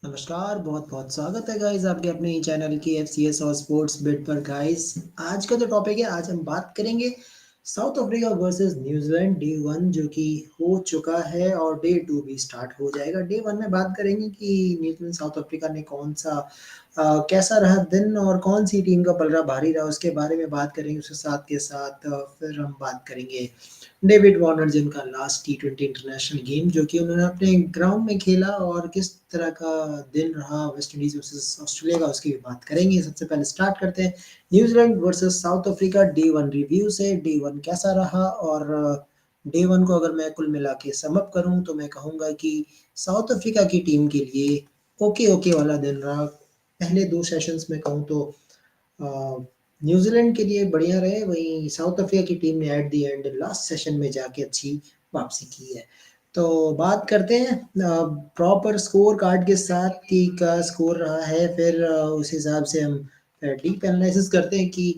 नमस्कार, बहुत-बहुत स्वागत है गाइस आपके अपने ही चैनल की एफसीएस और स्पोर्ट्स बिट पर गाइस। आज का जो टॉपिक है, आज हम बात करेंगे south Africa versus New Zealand day 1 जो कि हो चुका है और डे 2 भी स्टार्ट हो जाएगा। डे 1 में बात करेंगे कि न्यूजीलैंड साउथ अफ्रीका ने कौन-सा कैसा रहा दिन और कौन-सी टीम का पलड़ा भारी रहा उसके बारे में बात करेंगे। उसके साथ के साथ फिर हम बात करेंगे डेविड वार्नर जिनका लास्ट टी20 इंटरनेशनल गेम जो कि उन्होंने अपने ग्राउंड में खेला और किस तरह का दिन रहा वेस्ट इंडीज वर्सेस ऑस्ट्रेलिया का उसकी भी बात करेंगे। सबसे पहले स्टार्ट करते हैं New Zealand versus south Africa day 1 review से। डे 1 कैसा रहा और डे 1 को अगर मैं कुल मिला के सम अप करूँ तो मैं कहूँगा कि साउथ अफ्रीका की टीम के लिए ओके ओके वाला दिन रहा। पहले 2 सेशंस में कहूँ तो अ, न्यूजीलैंड के लिए बढ़िया रहे, वहीं साउथ अफ्रीका की टीम ने at the end last session में जाके अच्छी वापसी की है। तो बात करते हैं प्रॉपर स्कोर कार्ड के साथ कि का स्कोर रहा है, फिर उस हिसाब से हम डीप एनालिसिस करते हैं कि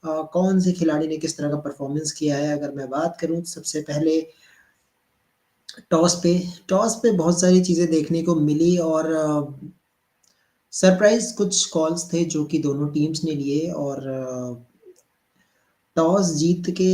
कौन से खिलाड़ी ने किस तरह का परफॉर्मेंस किया है। अगर मैं बात करूँ तो सबसे पहले टॉस पे टॉस पे बहुत सारी चीज़ें देखने को मिली और सरप्राइज़ कुछ कॉल्स थे जो कि दोनों टीम्स ने लिए और टॉस जीत के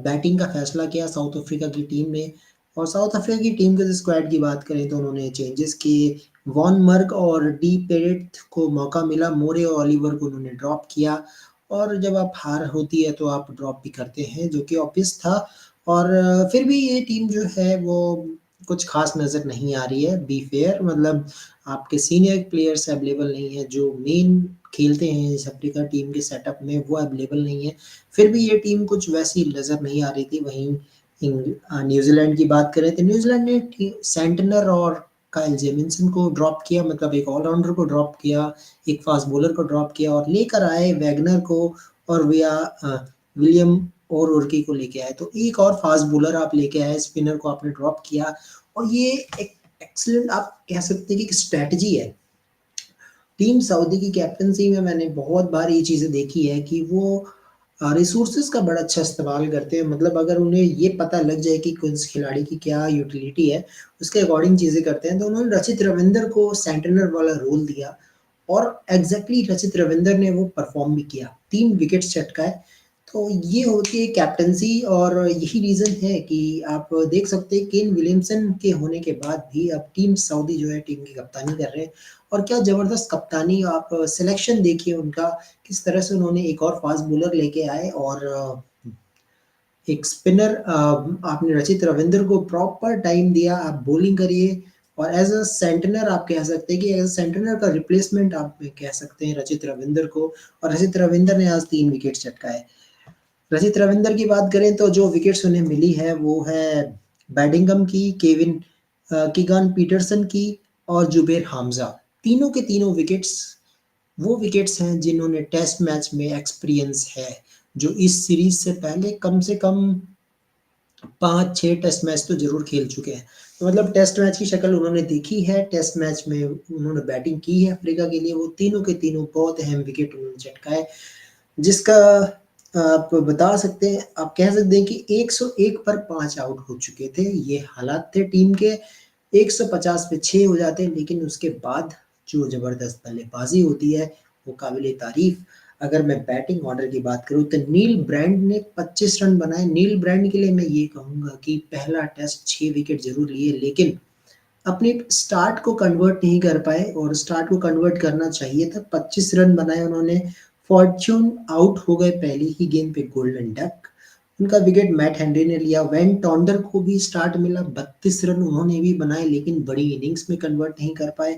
बैटिंग का फैसला किया साउथ अफ्रीका की टीम ने। और साउथ अफ्रीका की टीम के स्क्वाड की बात करें तो उन्होंने चेंजेस किए। वॉन मर्क और डी पेरेट को मौका मिला, मोरे और ओलिवर को उन्होंने ड्रॉप किया। और जब आप हार होती है तो आप ड्रॉप भी करते हैं जो कि ऑब्वियस था। और फिर भी ये टीम जो है वो कुछ खास नज़र नहीं आ रही है। बी फेयर मतलब आपके सीनियर प्लेयर्स अवेलेबल नहीं है जो मेन खेलते हैं इस अफ्रीका टीम के सेटअप में, वो अवेलेबल नहीं है। फिर भी ये टीम कुछ वैसी नज़र नहीं आ रही थी। वहीं न्यूजीलैंड की बात करें तो न्यूजीलैंड ने सेंटनर और काइल जेमिसन को ड्रॉप किया, मतलब एक ऑलराउंडर को ड्रॉप किया, एक फास्ट बॉलर को ड्रॉप किया और लेकर आए वैगनर को और विलियम और उर्की को लेके आए। तो एक और फास्ट बॉलर आप लेके आए, स्पिनर को आपने ड्रॉप किया और ये एक एक्सीलेंट आप कह सकते हैं कि स्ट्रैटेजी है। टीम सऊदी की कैप्टनसी में मैंने बहुत बार ये चीज़ें देखी है कि वो रिसोर्सेज का बड़ा अच्छा इस्तेमाल करते हैं। मतलब अगर उन्हें ये पता लग जाए कि किस खिलाड़ी की क्या यूटिलिटी है, उसके अकॉर्डिंग चीज़ें करते हैं। तो उन्होंने रचित रविंद्र को सेंटनर वाला रोल दिया और एग्जैक्टली रचित रविंद्र ने वो परफॉर्म भी किया, 3 विकेट्स चटकाए। तो ये होती है कैप्टनसी और यही रीज़न है कि आप देख सकते हैं केन विलियमसन के होने के बाद भी अब टीम सऊदी जो है टीम की कप्तानी कर रहे हैं। और क्या ज़बरदस्त कप्तानी, आप सिलेक्शन देखिए उनका, किस तरह से उन्होंने एक और फास्ट बॉलर लेके आए और एक स्पिनर आपने रचित रविंद्र को प्रॉपर टाइम दिया, आप बॉलिंग करिए और एज़ अ सेंटनर आप कह सकते हैं कि एज़ अ सेंटनर का रिप्लेसमेंट आप कह सकते हैं रचित रविंद्र को। और रचित रविंद्र ने आज 3 विकेट चटकाए। रचित रविंद्र की बात करें तो जो विकेट्स उन्हें मिली है वो है बैडिंगम की, कीगान पीटरसन की और जुबेर हामजा। तीनों के तीनों विकेट्स वो विकेट्स हैं जिन्होंने टेस्ट मैच में एक्सपीरियंस है, जो इस सीरीज से पहले कम से कम 5-6 टेस्ट मैच तो ज़रूर खेल चुके हैं। तो मतलब टेस्ट मैच की शक्ल उन्होंने देखी है, टेस्ट मैच में उन्होंने बैटिंग की है अफ्रीका के लिए। वो तीनों के तीनों बहुत अहम विकेट उन्होंने चटकाए, जिसका आप बता सकते हैं, आप कह सकते हैं कि 101 पर 5 आउट हो चुके थे। ये हालात थे टीम के, 150 पे 6 हो जाते हैं, लेकिन उसके बाद जो ज़बरदस्त बल्लेबाज़ी होती है, वो काबिल-ए-तारीफ़। अगर मैं बैटिंग ऑर्डर की बात करूँ तो नील ब्रांड ने 25 रन बनाए। नील ब्रांड के लिए मैं ये कहूँगा कि पहला टेस्ट 6 विकेट ज़रूर लिए, लेकिन अपने स्टार्ट को कन्वर्ट नहीं कर पाए और स्टार्ट को कन्वर्ट करना चाहिए था। 25 रन बनाए उन्होंने। फॉर्च्यून आउट हो गए पहली ही गेंद पे, गोल्डन डक। उनका विकेट मैट हेनरी ने लिया। वेन टॉन्डर को भी स्टार्ट मिला, 32 रन उन्होंने भी बनाए, लेकिन बड़ी इनिंग्स में कन्वर्ट नहीं कर पाए।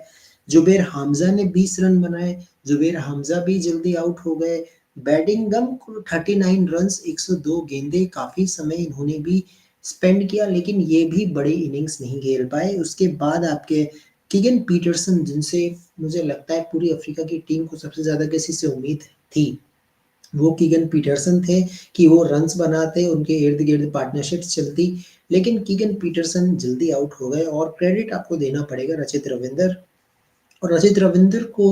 जुबेर हामजा ने 20 रन बनाए, जुबेर हामजा भी जल्दी आउट हो गए। बैडिंगम को 39 रन्स, 102 गेंदें, काफ़ी समय इन्होंने भी स्पेंड किया, लेकिन ये भी बड़ी इनिंग्स नहीं खेल पाए। उसके बाद आपके कीगन पीटरसन, जिनसे मुझे लगता है पूरी अफ्रीका की टीम को सबसे ज़्यादा किसी से उम्मीद थी, वो कीगन पीटरसन थे कि वो रन्स बनाते, उनके इर्द-गिर्द पार्टनरशिप्स चलती, लेकिन कीगन पीटरसन जल्दी आउट हो गए। और क्रेडिट आपको देना पड़ेगा रचित रविंद्र और रचित रविंद्र को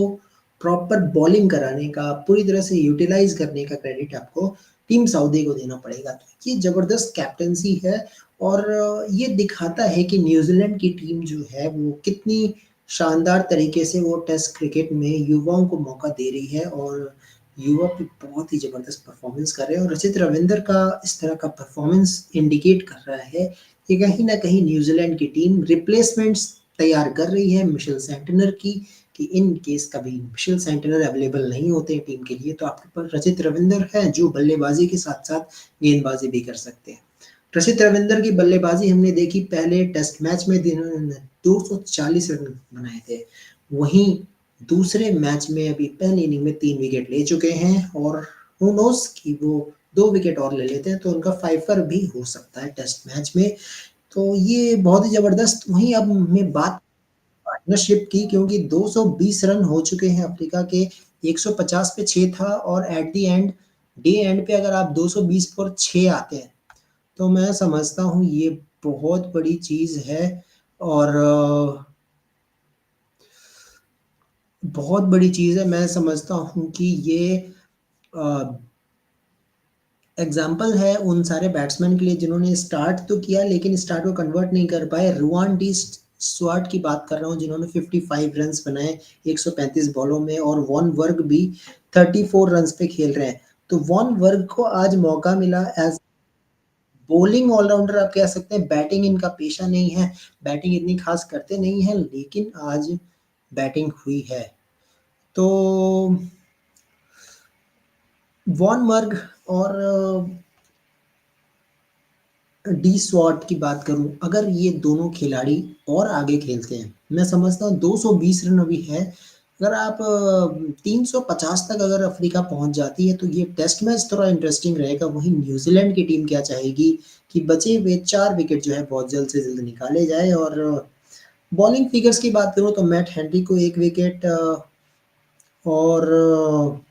प्रॉपर बॉलिंग कराने का, पूरी तरह से यूटिलाइज़ करने का क्रेडिट आपको टीम सऊदी को देना पड़ेगा। तो ये ज़बरदस्त कैप्टेंसी है और ये दिखाता है कि न्यूज़ीलैंड की टीम जो है वो कितनी शानदार तरीके से वो टेस्ट क्रिकेट में युवाओं को मौका दे रही है और युवा भी बहुत ही ज़बरदस्त परफ़ॉर्मेंस कर रहे हैं और रचित रविंद्र का इस तरह का परफ़ॉर्मेंस इंडिकेट कर रहा है कि कहीं न कहीं न्यूज़ीलैंड की टीम रिप्लेसमेंट्स तैयार कर रही है मिशेल सेंटनर की, कि इन केस कभी मिशेल सेंटनर अवेलेबल नहीं होते हैं टीम के लिए, तो आपके पास रचित रविंद्र हैं, जो बल्लेबाज़ी के साथ-साथ गेंदबाज़ी भी कर सकते हैं। रचित रविंद्र की बल्लेबाज़ी हमने देखी पहले टेस्ट मैच में जिन्होंने 240 रन बनाए थे। वहीं दूसरे मैच में अभी पहली इनिंग में 3 विकेट ले चुके हैं और हू नोज़ कि वो 2 विकेट और ले लेते हैं तो उनका फाइफर भी हो सकता है टेस्ट मैच में। तो ये बहुत ही ज़बरदस्त। वहीं अब मैं बात पार्टनरशिप की, क्योंकि 220 रन हो चुके हैं अफ्रीका के, 150 पे 6 था और at the end day and पे अगर आप 220 पर 6 आते हैं, तो मैं समझता हूँ ये बहुत बड़ी चीज़ है और बहुत बड़ी चीज़ है। मैं समझता हूँ कि ये अ, एग्ज़ाम्पल है उन सारे बैट्समैन के लिए जिन्होंने स्टार्ट तो किया लेकिन स्टार्ट को कन्वर्ट नहीं कर पाए। रुआन डी स्टुअर्ट की बात कर रहा हूँ जिन्होंने 55 रन्स बनाए 135 बॉलों में और वॉन वर्ग भी 34 रन्स पे खेल रहे हैं। तो वॉन वर्ग को आज मौका मिला एज़ बॉलिंग ऑलराउंडर आप कह सकते हैं, बैटिंग इनका पेशा नहीं है, बैटिंग इतनी ख़ास करते नहीं हैं, लेकिन आज बैटिंग हुई है। तो वॉन मर्ग और डी स्वॉट की बात करूँ, अगर ये दोनों खिलाड़ी और आगे खेलते हैं, मैं समझता हूँ 220 रन अभी है। अगर आप 350 तक अगर अफ्रीका पहुँच जाती है, तो ये टेस्ट मैच थोड़ा इंटरेस्टिंग रहेगा। वहीं न्यूज़ीलैंड की टीम क्या चाहेगी कि बचे हुए 4 विकेट जो है बहुत जल्द से जल्द निकाले जाए और बॉलिंग फिगर्स की बात करूँ तो मैट हेनरी को 1 विकेट और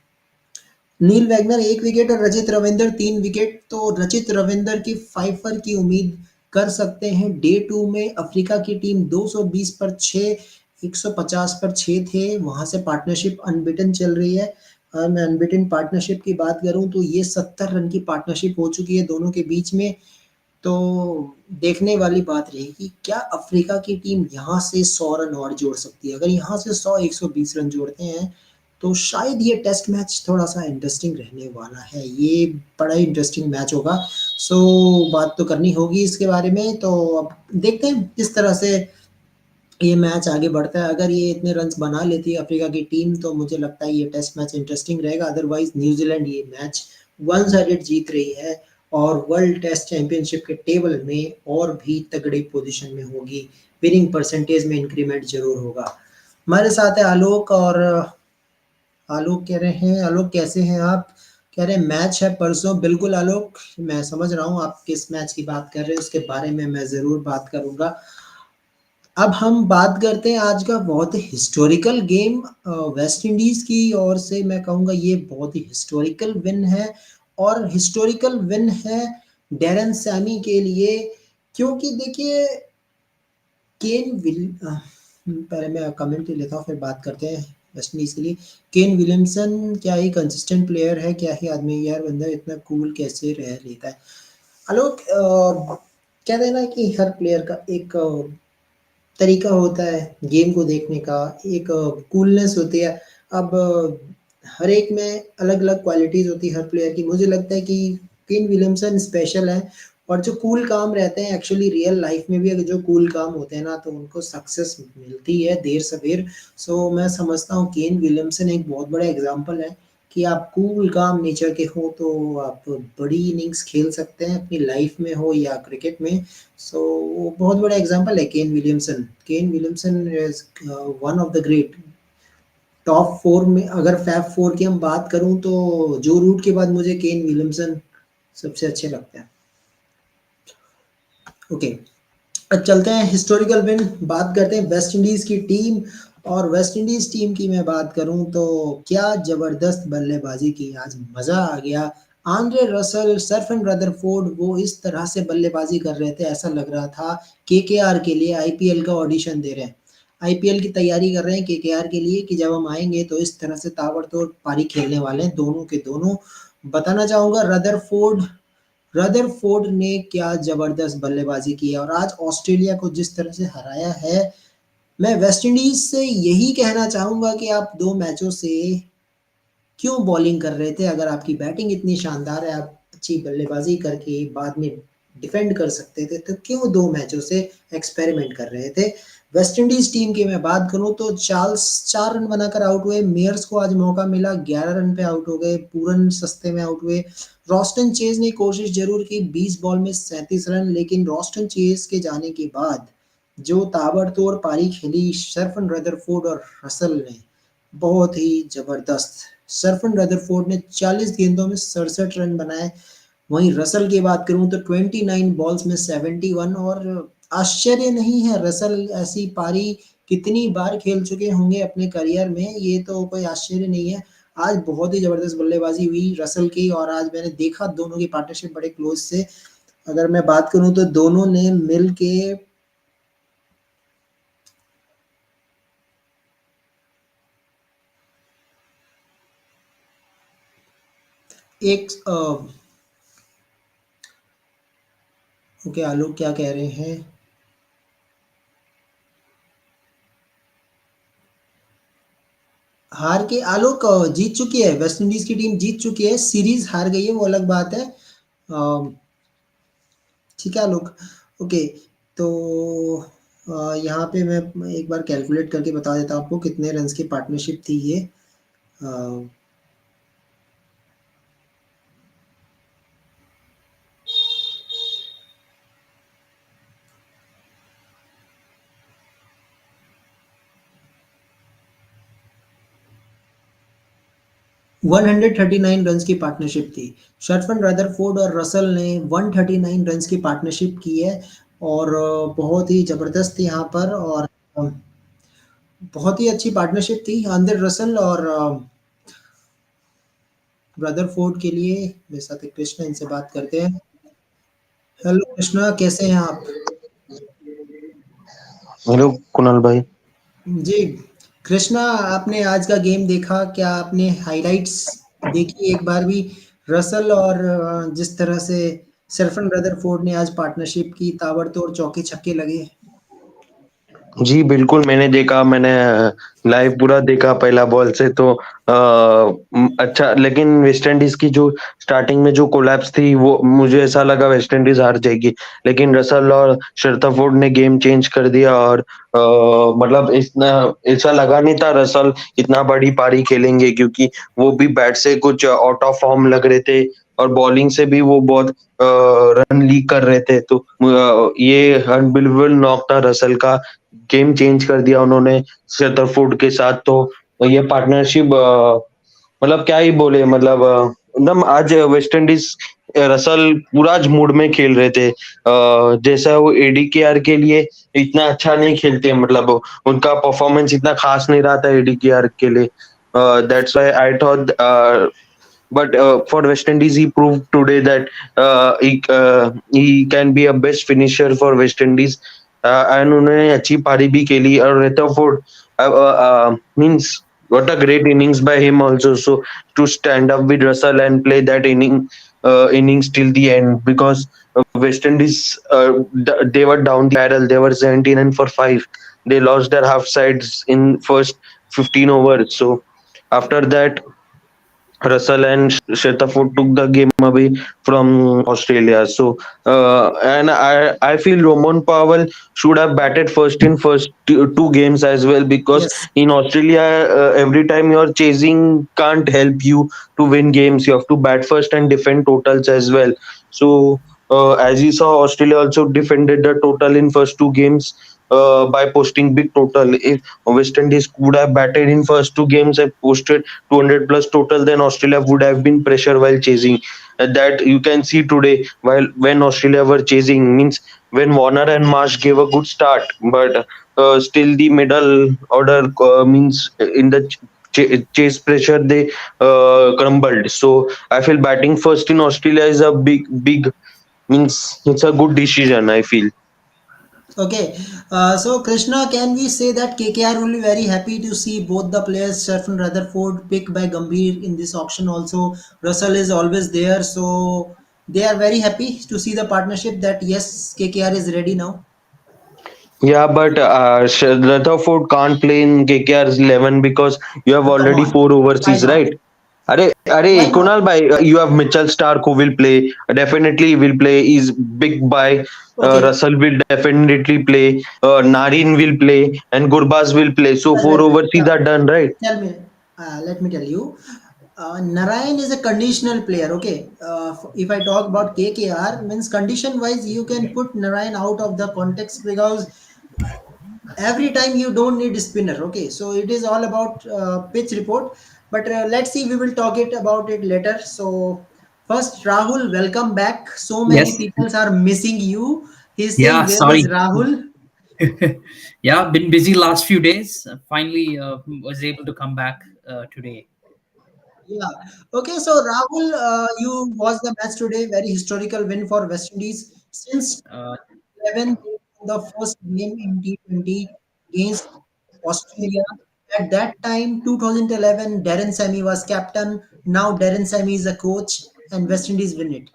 नील वैगनर 1 विकेट और रचित रविंद्र 3 विकेट। तो रचित रविंद्र की फाइफर की उम्मीद कर सकते हैं। डे 2 में अफ्रीका की टीम 220 पर 6, 150 पर 6 थे। वहाँ से पार्टनरशिप अनबीटन चल रही है। मैं अनबीटन पार्टनरशिप की बात करूँ तो ये 70 रन की पार्टनरशिप हो चुकी है दोनों के बीच में। तो देखने वाली बात रहेगी, क्या अफ्रीका की टीम यहाँ से 100 रन और जोड़ सकती है? अगर यहाँ से 100-120 रन जोड़ते हैं, तो शायद ये टेस्ट मैच थोड़ा-सा इंटरेस्टिंग रहने वाला है। ये बड़ा ही इंटरेस्टिंग मैच होगा। सो बात तो करनी होगी इसके बारे में, तो अब देखते हैं किस तरह से ये मैच आगे बढ़ता है। अगर ये इतने रन्स बना लेती है अफ्रीका की टीम, तो मुझे लगता है ये टेस्ट मैच इंटरेस्टिंग रहेगा। अदरवाइज़ न्यूज़ीलैंड ये मैच वन साइडेड जीत रही है और वर्ल्ड टेस्ट चैंपियनशिप के टेबल में और भी तगड़ी पोज़ीशन में होगी। विनिंग परसेंटेज में इंक्रीमेंट ज़रूर होगा। हमारे साथ है आलोक और आलोक कह रहे हैं, आलोक कैसे हैं आप? कह रहे हैं मैच है परसों। बिल्कुल आलोक, मैं समझ रहा हूँ आप किस मैच की बात कर रहे हैं, उसके बारे में मैं ज़रूर बात करूँगा। अब हम बात करते हैं आज का बहुत ही हिस्टोरिकल गेम वेस्ट इंडीज़ की ओर से। मैं कहूँगा ये बहुत ही हिस्टोरिकल विन है और हिस्टोरिकल विन है डैरेन सैमी के लिए, क्योंकि देखिए पहले मैं कमेंट ले लेता हूँ फिर बात करते हैं वेस्ट इंडीज़ के लिए। केन विलियमसन क्या ही कंसिस्टेंट प्लेयर है, क्या ही आदमी है यार, बंदा इतना कूल कैसे रह लेता है। आलोक कहते हैं ना कि हर प्लेयर का एक तरीका होता है गेम को देखने का, एक कूलनेस होती है। अब हर एक में अलग-अलग क्वालिटीज़ होती है हर प्लेयर की। मुझे लगता है कि केन विलियमसन स्पेशल है और जो कूल काम रहते हैं एक्चुअली रियल लाइफ़ में भी अगर जो कूल काम होते हैं ना, तो उनको सक्सेस मिलती है देर-सवेर। सो मैं समझता हूँ केन विलियमसन एक बहुत बड़ा एग्ज़ाम्पल है कि आप कूल काम नेचर के हो तो आप बड़ी इनिंग्स खेल सकते हैं अपनी लाइफ़ में हो या क्रिकेट में। सो वो बहुत बड़ा एग्जांपल है Kane Williamson. Kane Williamson is one of the great. Top 4 में अगर फैब 4 की हम बात करूँ तो जो रूट के बाद मुझे केन विलियमसन सबसे अच्छे लगते हैं। ओके, अब चलते हैं हिस्टोरिकल विन, बात करते हैं वेस्ट इंडीज़ की टीम। और वेस्ट इंडीज़ टीम की मैं बात करूँ तो क्या ज़बरदस्त बल्लेबाज़ी की, आज मज़ा आ गया। आंद्रे रसल, सरफन रदरफोर्ड वो इस तरह से बल्लेबाज़ी कर रहे थे, ऐसा लग रहा था केकेआर के लिए आईपीएल का ऑडिशन दे रहे हैं। आईपीएल की तैयारी कर रहे हैं केकेआर के लिए कि जब हम आएँगे तो इस तरह से ताबड़तोड़ पारी खेलने वाले हैं दोनों के दोनों। बताना चाहूँगा रदरफोर्ड ने क्या ज़बरदस्त बल्लेबाज़ी की है और आज ऑस्ट्रेलिया को जिस तरह से हराया है, मैं वेस्ट इंडीज से यही कहना चाहूंगा कि आप 2 मैचों से क्यों बॉलिंग कर रहे थे? अगर आपकी बैटिंग इतनी शानदार है, आप अच्छी बल्लेबाजी करके बाद में डिफेंड कर सकते थे, तो क्यों 2 मैचों से एक्सपेरिमेंट कर रहे थे? वेस्ट इंडीज टीम की मैं बात करूं तो चार्ल्स 4 रन बनाकर आउट हुए, मेयर्स को आज मौका मिला, 11 रन पे आउट हो गए, पूरन सस्ते में आउट हुए। रॉस्टन चेज ने कोशिश जरूर की, 20 बॉल में 37 रन, लेकिन रॉस्टन चेज के जाने के बाद जो ताबड़तोड़ पारी खेली शर्फन रदरफोर्ड और रसल ने, बहुत ही जबरदस्त। सरफन रदरफोर्ड ने 40 गेंदों में 67 रन बनाए। वहीं रसल की बात करूं तो 29 बॉल्स में 71। और आश्चर्य नहीं है, रसल ऐसी पारी कितनी बार खेल चुके होंगे अपने करियर में, ये तो कोई आश्चर्य नहीं है। आज बहुत ही जबरदस्त बल्लेबाजी हुई रसल की, और आज मैंने देखा दोनों की पार्टनरशिप बड़े क्लोज से। अगर मैं बात करूं तो दोनों ने मिल के एक ओके, आलोक क्या कह रहे हैं? हार के आलोक जीत चुकी है, वेस्ट इंडीज की टीम जीत चुकी है, सीरीज हार गई है वो अलग बात है। ठीक है आलोक। ओके, तो यहाँ पे मैं एक बार कैलकुलेट करके बता देता हूँ आपको कितने रन्स की पार्टनरशिप थी ये। 139 रन्स की पार्टनरशिप थी। शर्फन रदरफोर्ड और रसल ने 139 रन्स की पार्टनरशिप की है, और बहुत ही जबरदस्त थी यहाँ पर। और बहुत ही अच्छी पार्टनरशिप थी अंदर रसल और रदरफोर्ड के लिए। मेरे साथ एक कृष्णा, इनसे बात करते हैं। हेलो कृष्णा, कैसे हैं आप? हेलो कुणाल भाई। जी, कृष्णा, आपने आज का गेम देखा क्या? आपने हाइलाइट्स देखी एक बार भी? रसल और जिस तरह से सरफन रदरफोर्ड ने आज पार्टनरशिप की, ताबड़तोड़ चौके छक्के लगे। जी बिल्कुल मैंने देखा, मैंने लाइव पूरा देखा पहला बॉल से तो अच्छा, लेकिन वेस्ट इंडीज की जो स्टार्टिंग में जो कोलैप्स थी वो मुझे ऐसा लगा वेस्ट इंडीज हार जाएगी, लेकिन रसल और शर्ताफोर्ड ने गेम चेंज कर दिया। और मतलब इतना ऐसा लगा नहीं था रसल इतना बड़ी पारी खेलेंगे, क्योंकि वो भी बैट से कुछ आउट ऑफ फॉर्म लग रहे थे और बॉलिंग से भी वो बहुत रन लीक कर रहे थे। तो ये अनबिलीवेबल नॉक था रसल का, गेम चेंज कर दिया उन्होंने सेटरफुड के साथ। तो ये पार्टनरशिप मतलब क्या ही बोले, मतलब एकदम आज वेस्ट इंडीज रसल पूरा आज मूड में खेल रहे थे। जैसा वो एडीकेआर के लिए इतना अच्छा नहीं खेलते, मतलब उनका परफॉर्मेंस इतना खास नहीं रहा था एडीकेआर के लिए। That's why I thought, but for West Indies, he proved today that he can be a best finisher for West Indies. And उन्होंने अच्छी पारी भी खेली, और रेथरफोर्ड means what a great innings by him also. So to stand up with Russell and play that innings till the end, because West Indies they were down the barrel. They were 79 for 5. They lost their half sides in first 15 overs. So after that, Russell and Shetaford took the game away from Australia. So, and I feel Roman Powell should have batted first in first two games as well, because yes. in Australia, every time you're chasing can't help you to win games. You have to bat first and defend totals as well. So, as you saw, Australia also defended the total in first two games by posting big total. If West Indies could have batted in first two games and posted 200 plus total, then Australia would have been pressure while chasing. That you can see today, while when Australia were chasing, means when Warner and Marsh gave a good start, but still the middle order means in the chase pressure they crumbled. So I feel batting first in Australia is a big means it's a good decision, I feel. Okay, so Krishna, can we say that KKR will be very happy to see both the players, Sharfan Rutherford picked by Gambhir in this auction also. Russell is always there, so they are very happy to see the partnership that yes, KKR is ready now. Yeah, but Rutherford can't play in KKR's 11 because you have Come already on, four why overseas, not? right? Are Why not? Kunal bhai, you have Mitchell Stark who will play. Definitely he will play. He's big by. Okay, Russell will definitely play. Nareen will play, and Gurbaz will play. So wait, four wait, wait. overseas are done, right? Tell me, let me tell you. Narayan is a conditional player. Okay, if I talk about KKR, means condition wise, you can put Narayan out of the context because every time you don't need spinner. Okay, so it is all about pitch report. But let's see, we will talk it about it later. So first, Rahul, welcome back. So many Yes. people are missing you. He's saying, Yeah. where was Sorry. Rahul? Yeah. Been busy last few days. Finally, was able to come back today. Yeah. Okay, so Rahul, you watched the match today. Very historical win for West Indies. Since Uh, 11, they won the first game in T20 against Australia. At that time, 2011, Darren Sammy was captain. Now Darren Sammy is a coach, and West Indies win it.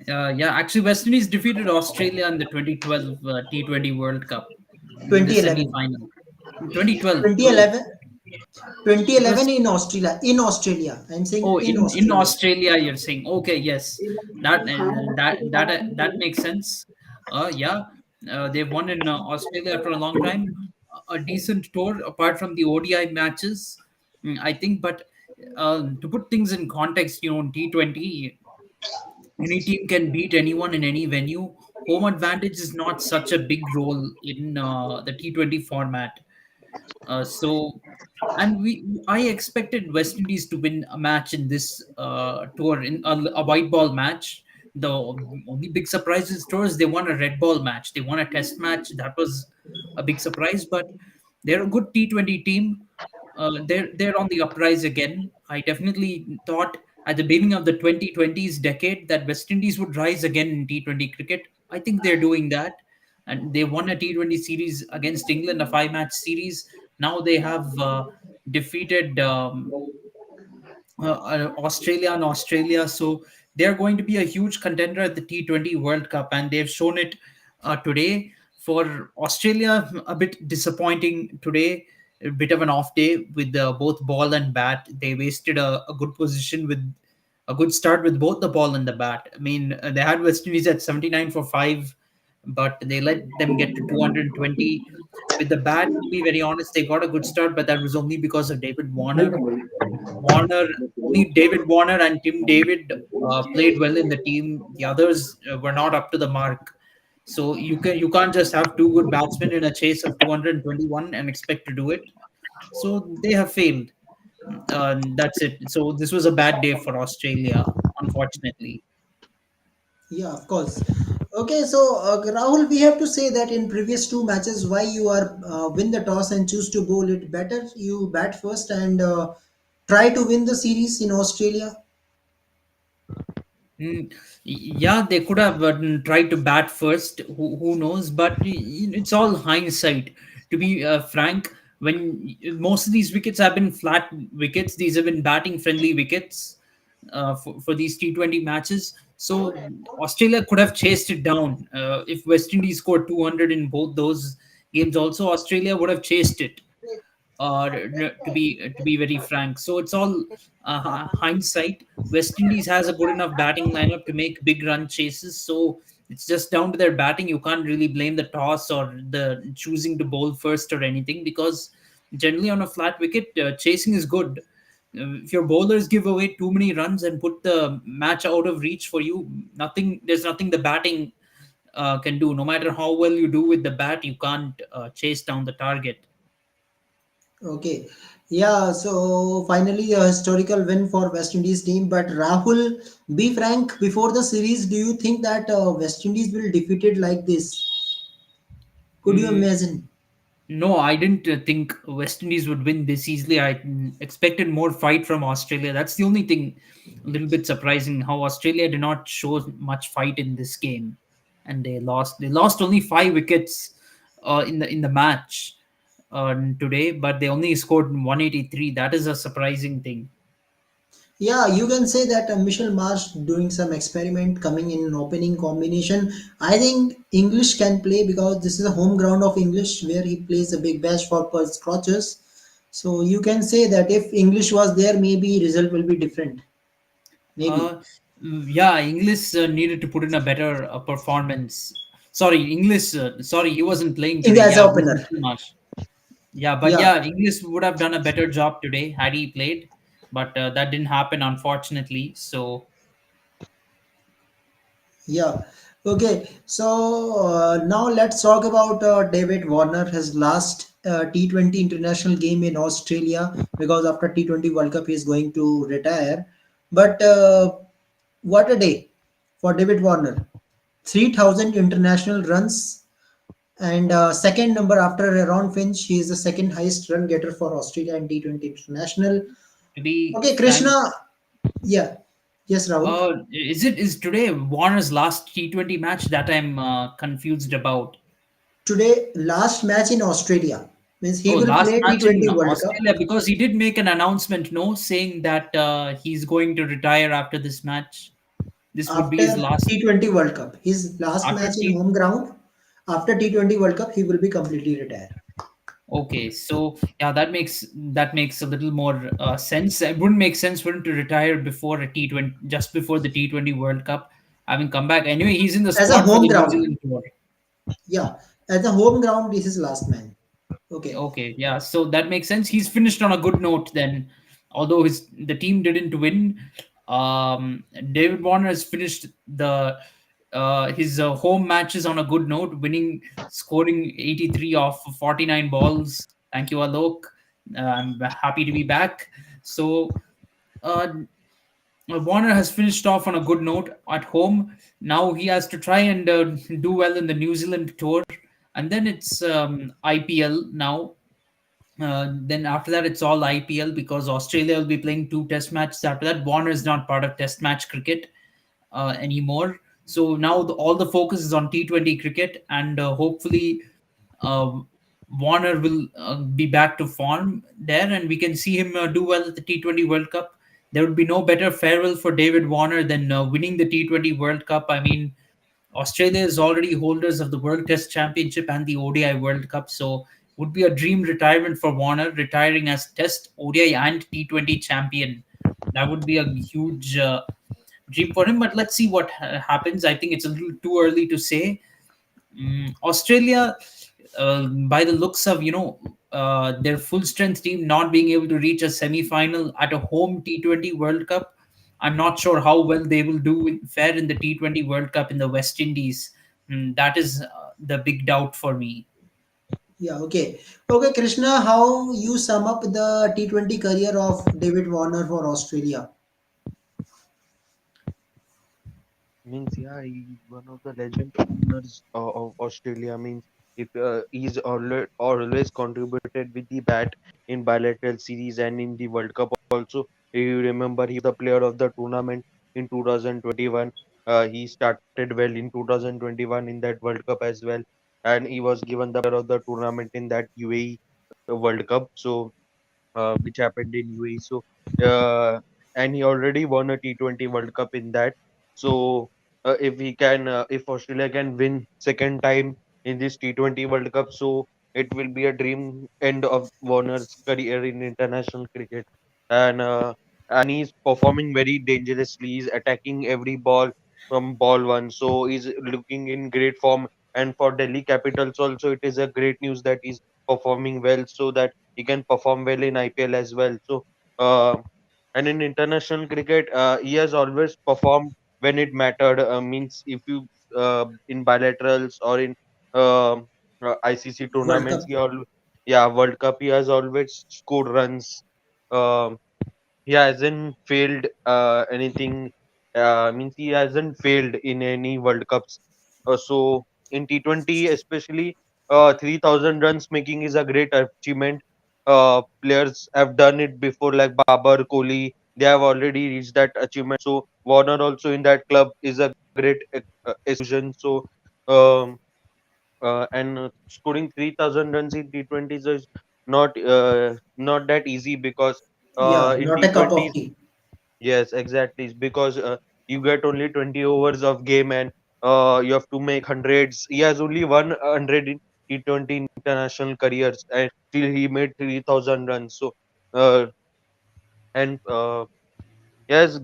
yeah. Actually, West Indies defeated Australia in the 2012 T20 World Cup in the 2011. semi-final. 2012. Oh, 2011. it was. 2011 in Australia. In Australia. I'm saying Oh, in in Australia. Australia, you're saying. Okay, yes, that makes sense. Yeah, they've won in Australia for a long time. A decent tour, apart from the ODI matches, I think. But to put things in context, in T20, any team can beat anyone in any venue. Home advantage is not such a big role in the T20 format. So, and I expected West Indies to win a match in this tour, in a white ball match. The only big surprise is tours they won a red ball match. They won a test match. That was a big surprise, but they're a good T20 team. They're on the uprise again. I definitely thought at the beginning of the 2020s decade that West Indies would rise again in T20 cricket. I think they're doing that, and they won a T20 series against England, a five-match series. Now they have defeated Australia. So they're going to be a huge contender at the T20 World Cup, and they've shown it today. For Australia, a bit disappointing today. A bit of an off day with both ball and bat. They wasted a good position with a good start with both the ball and the bat. I mean, they had West Indies at 79 for 5, but they let them get to 220. With the bat, to be very honest, they got a good start, but that was only because of David Warner. Warner, only David Warner and Tim David played well in the team. The others were not up to the mark. So you can't just have two good batsmen in a chase of 221 and expect to do it. So they have failed. That's it. So this was a bad day for Australia, unfortunately. Yeah, of course. Okay, so Rahul, we have to say that in previous two matches, why you are win the toss and choose to bowl it better. You bat first and try to win the series in Australia. Yeah, they could have tried to bat first. Who knows? But it's all hindsight. To be frank, when most of these wickets have been flat wickets, these have been batting friendly wickets for these T20 matches. So Australia could have chased it down. If West Indies scored 200 in both those games, also Australia would have chased it, to be very frank. So it's all hindsight. West Indies has a good enough batting lineup to make big run chases. So it's just down to their batting. You can't really blame the toss or the choosing to bowl first or anything, because generally on a flat wicket, chasing is good. If your bowlers give away too many runs and put the match out of reach for you, there's nothing the batting can do. No matter how well you do with the bat, you can't chase down the target. Okay. Yeah, so finally a historical win for West Indies team. But Rahul, be frank, before the series, do you think that West Indies will defeat it like this? Could you Mm, imagine? No, I didn't think West Indies would win this easily. I expected more fight from Australia. That's the only thing a little bit surprising, how Australia did not show much fight in this game, and they lost. They lost only 5 wickets in the match today, but they only scored 183. That is a surprising thing. Yeah, you can say that Michel Marsh doing some experiment coming in an opening combination. I think English can play because this is a home ground of English where he plays a big bash for Perth Scorchers. So you can say that if English was there, maybe result will be different. Maybe. Uh, yeah, English needed to put in a better performance. Sorry, English. Sorry, he wasn't playing In today. as Yeah, a it was opener. Mitchell Marsh. Yeah, but Yeah, yeah, English would have done a better job today had he played, but that didn't happen, unfortunately. So yeah. Okay, so now let's talk about David Warner, his last T20 international game in Australia, because after T20 World Cup he is going to retire. But what a day for David Warner. 3,000 international runs and second number after Aaron Finch. He is the second highest run getter for Australia in T20 international. to be Okay, frank, Krishna. Yeah. Yes, Rahul. is today Warner's last T20 match that I'm confused about? Today, last match in Australia means he Oh, will last play match in T20 World Cup Australia because he did make an announcement, no, saying that he's going to retire after this match. This would be his after last T20 World Cup. His last after match in T. home ground. After T20 World Cup, he will be completely retired. Okay, so yeah, that makes a little more sense. It wouldn't make sense for him to retire before a T20, just before the T20 World Cup, having come back. Anyway, he's in the As a squad for home the New ground. Zealand tour. Yeah. As a home ground, this is last man. Okay. Okay, yeah, so that makes sense. He's finished on a good note then. Although the team didn't win, David Warner has finished the his home matches on a good note, winning, scoring 83 off 49 balls. Thank you, Alok. I'm happy to be back. So uh, Warner has finished off on a good note at home. Now he has to try and do well in the New Zealand tour, and then it's IPL now. Then after that, it's all IPL because Australia will be playing two test matches. After that, Warner is not part of test match cricket anymore. So now all the focus is on T20 cricket, and hopefully uh, Warner will be back to form there, and we can see him do well at the T20 World Cup. There would be no better farewell for David Warner than winning the T20 World Cup. I mean, Australia is already holders of the World Test Championship and the ODI World Cup, so would be a dream retirement for Warner, retiring as Test, ODI, and T20 champion. That would be a huge dream for him. But let's see what happens. I think it's a little too early to say. Australia, by the looks of their full strength team not being able to reach a semi final at a home T20 World Cup, I'm not sure how well they will do fare in the T20 World Cup in the West Indies. That is the big doubt for me. Yeah, okay. Okay, Krishna, how you sum up the T20 career of David Warner for Australia? Means yeah, he's one of the legend openers of Australia. Means if he's always contributed with the bat in bilateral series and in the World Cup also. If you remember, he was the player of the tournament in 2021. He started well in 2021 in that World Cup as well, and he was given the player of the tournament in that UAE World Cup. So which happened in UAE. So, and he already won a T20 World Cup in that. So, if Australia can win second time in this T20 World Cup, so it will be a dream end of Warner's career in international cricket. And he's performing very dangerously. He's attacking every ball from ball one. So he's looking in great form. And for Delhi Capitals also, it is a great news that he's performing well, so that he can perform well in IPL as well. So, and in international cricket, he has always performed when it mattered. Means if you in bilaterals or in ICC World tournaments, Cup. yeah, World Cup, he has always scored runs. Um he hasn't failed anything. Means he hasn't failed in any World Cups. So in T20, especially, 3,000 runs making is a great achievement. Players have done it before, like Babar, Kohli. They have already reached that achievement. So Warner also in that club is a great exclusion. So um, and scoring 3,000 runs in T20s is not that easy because Yeah, in not a cup of T20s, tea. Yes, exactly. It's because you get only 20 overs of game, and you have to make hundreds. He has only 100 in T20 international careers, and still he made 3,000 runs. So, uh, and he has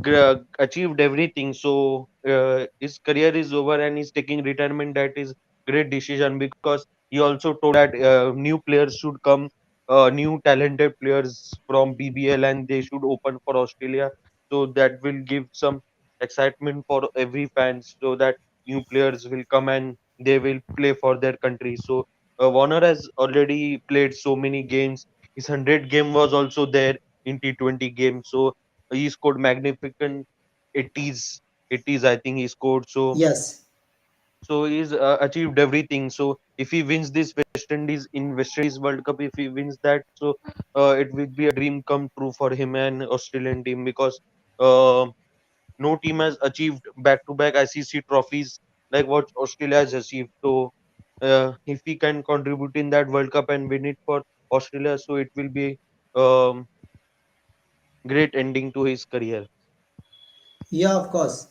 achieved everything. So his career is over and he's taking retirement. That is great decision, because he also told that new players should come, new talented players from BBL, and they should open for Australia. So that will give some excitement for every fans, so that new players will come and they will play for their country. So Warner has already played so many games. His 100 game was also there in T20 games. So he scored magnificent 80s. 80s, I think he scored. Yes. So he's achieved everything. So if he wins this West Indies World Cup, if he wins that, so it will be a dream come true for him and Australian team, because uh, no team has achieved back-to-back ICC trophies like what Australia has achieved. So if he can contribute in that World Cup and win it for Australia, so it will be um, great ending to his career. Yeah, of course.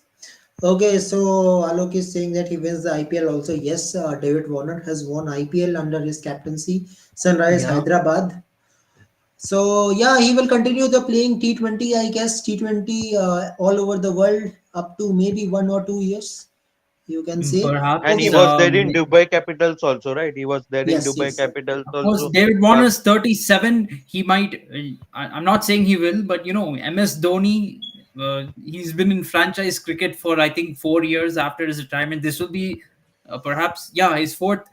Okay, so Alok is saying that he wins the IPL also. Yes, David Warner has won IPL under his captaincy, Sunrise Yeah. Hyderabad. So yeah, he will continue the playing T20, I guess T20 all over the world up to maybe 1 or 2 years, you can say. And he Perhaps, Okay. was there in Dubai Capitals also, right? He was there in Yes, Dubai yes. Capitals of course, also. David Uh, Warner's 37. He might. I'm not saying he will, but MS Dhoni. He's been in franchise cricket for I think 4 years after his retirement. This will be perhaps, yeah, his fourth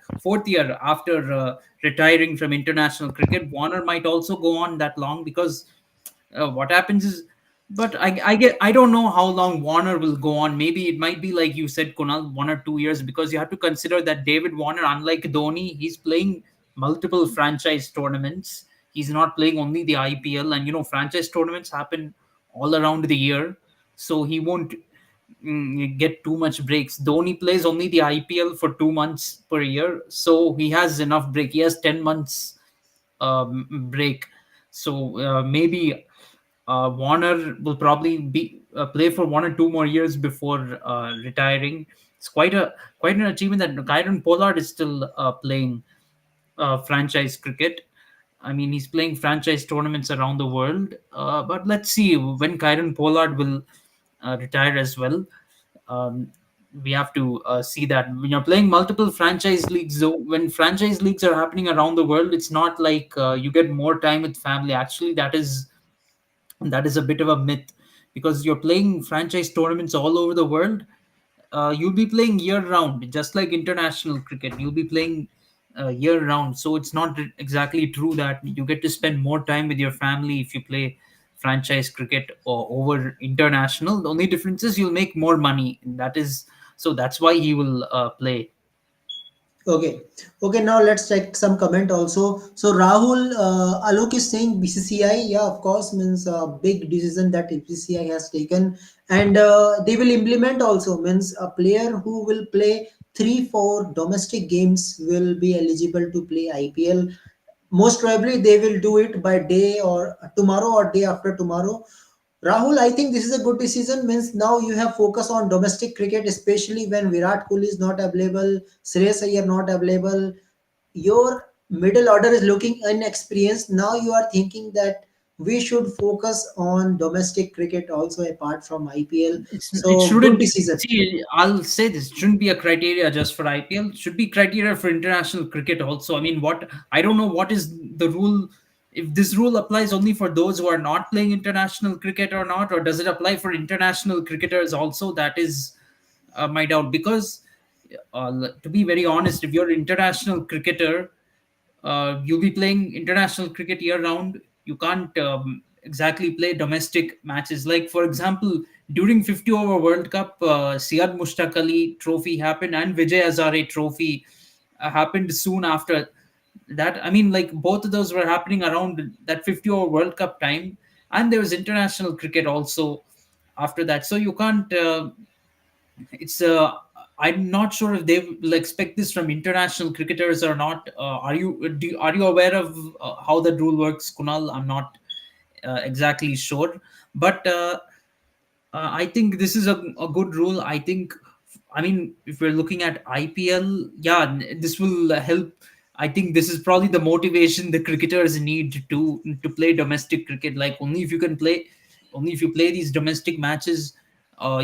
year after retiring from international cricket. Warner might also go on that long because what happens is, but I don't know how long Warner will go on. Maybe it might be like you said, Kunal, 1 or 2 years, because you have to consider that David Warner, unlike Dhoni, he's playing multiple franchise tournaments. He's not playing only the IPL, and franchise tournaments happen all around the year, so he won't get too much breaks. Dhoni plays only the IPL for 2 months per year, so he has enough break. He has 10 months break. So maybe Warner will probably be play for 1 or 2 more years before retiring. It's quite an achievement that Kyron Pollard is still playing franchise cricket. I mean, he's playing franchise tournaments around the world. But let's see when Kyron Pollard will retire as well. Um, we have to see that when you're playing multiple franchise leagues, though, when franchise leagues are happening around the world, it's not like you get more time with family. Actually, that is a bit of a myth, because you're playing franchise tournaments all over the world. You'll be playing year round, just like international cricket. You'll be playing year round, so it's not exactly true that you get to spend more time with your family if you play franchise cricket or over international. The only difference is you'll make more money. That's why he will play. Okay. Okay, now let's check some comment also. So Rahul, Alok is saying BCCI, yeah, of course, means a big decision that BCCI has taken, and they will implement also, means a player who will play 3 4 domestic games will be eligible to play IPL. Most probably they will do it by day or tomorrow or day after tomorrow. Rahul, I think this is a good decision. Means now you have focus on domestic cricket, especially when Virat Kohli is not available, Shreyas Iyer not available. Your middle order is looking inexperienced. Now you are thinking that we should focus on domestic cricket also apart from IPL. It So good shouldn't decision. see. I'll say this, it shouldn't be a criteria just for IPL. It should be criteria for international cricket also. I mean, what I don't know what is the rule. If this rule applies only for those who are not playing international cricket or not, or does it apply for international cricketers also? That is my doubt. Because to be very honest, if you're an international cricketer, you'll be playing international cricket year round. You can't exactly play domestic matches. Like, for example, during 50 over World Cup, Siad Mushtaq Ali Trophy happened, and Vijay Hazare Trophy happened soon after that. I mean, like, both of those were happening around that 50 over World Cup time, and there was international cricket also after that. So you can't. It's I'm not sure if they will expect this from international cricketers or not. Are you aware of how that rule works, Kunal? I'm not exactly sure, but I think this is a good rule. I mean, if we're looking at IPL, yeah, this will help. I think this is probably the motivation the cricketers need to play domestic cricket. Like only if you play these domestic matches,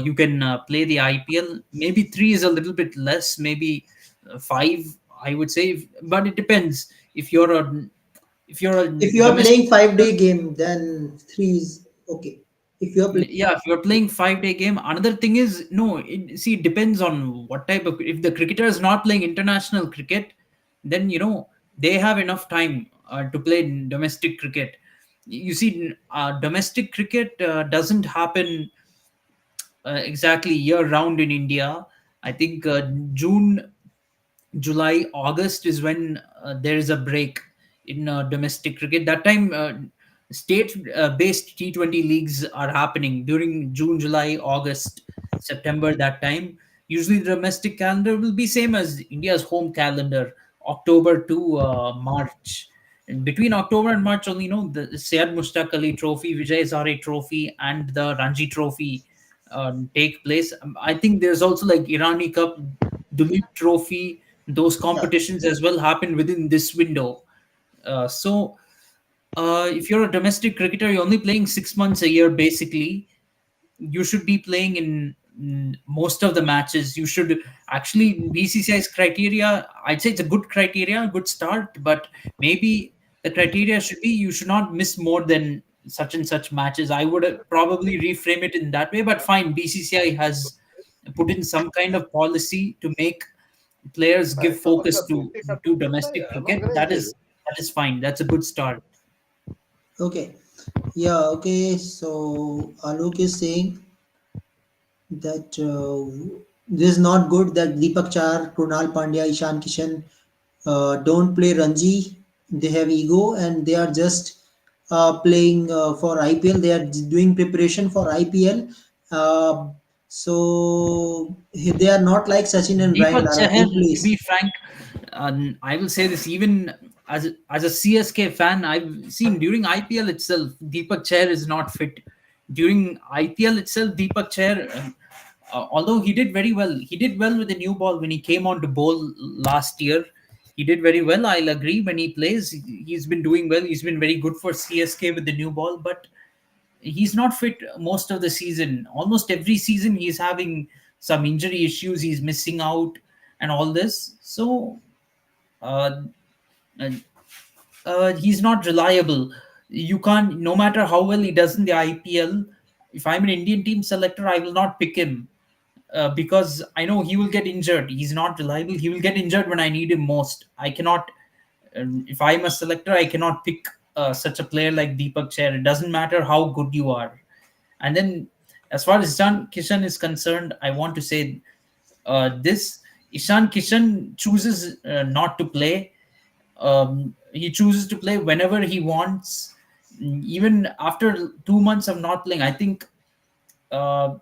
you can play the IPL. Maybe three is a little bit less. Maybe five, I would say, but it depends. If you're a if you're a If you are domestic playing 5 day game, then three is okay. If you are playing, Yeah, if you're playing 5 day game, another thing is no. See, it depends on what type of. If the cricketer is not playing international cricket, then they have enough time to play domestic cricket. You see, domestic cricket doesn't happen exactly year round in India. I think June, July, August is when there is a break in domestic cricket. That time, state-based T20 leagues are happening during June, July, August, September. That time, usually the domestic calendar will be same as India's home calendar, October to March. And between October and March, only the Syed Mushtaq Ali Trophy, Vijay Hazare Trophy, and the Ranji Trophy take place. I think there's also like Irani Cup, Duleep Trophy. Those yeah. competitions as well happen within this window. If you're a domestic cricketer, you're only playing 6 months a year, basically. You should be playing in most of the matches. You should actually BCCI's criteria. I'd say it's a good criteria, good start, but maybe the criteria should be you should not miss more than such and such matches. I would probably reframe it in that way, but fine. BCCI has put in some kind of policy to make players give focus to domestic cricket. That is fine. That's a good start. Okay. Yeah. Okay. So Alok is saying that this is not good that Deepak Char, Krunal Pandya, Ishan Kishan don't play Ranji. They have ego and they are just playing for IPL. They are doing preparation for IPL. Uh, so they are not like Sachin and Brian Deepak Lara Chahar, who to plays. be frank, I will say this even as a CSK fan, I've seen during IPL itself, Deepak Chahar is not fit. During IPL itself, Deepak Chahar, although he did well with the new ball when he came on to bowl last year. He did very well. I'll agree when he plays. He's been doing well. He's been very good for CSK with the new ball, but he's not fit most of the season. Almost every season, he's having some injury issues. He's missing out and all this. So uh, uh, he's not reliable. You can't, no matter how well he does in the IPL. If I'm an Indian team selector, I will not pick him because I know he will get injured. He's not reliable. He will get injured when I need him most. I cannot. If I'm a selector, I cannot pick such a player like Deepak Chair. It doesn't matter how good you are. And then, as far as Ishan Kishan is concerned, I want to say this: Ishan Kishan chooses not to play. He chooses to play whenever he wants. Even after 2 months of not playing, I think uh,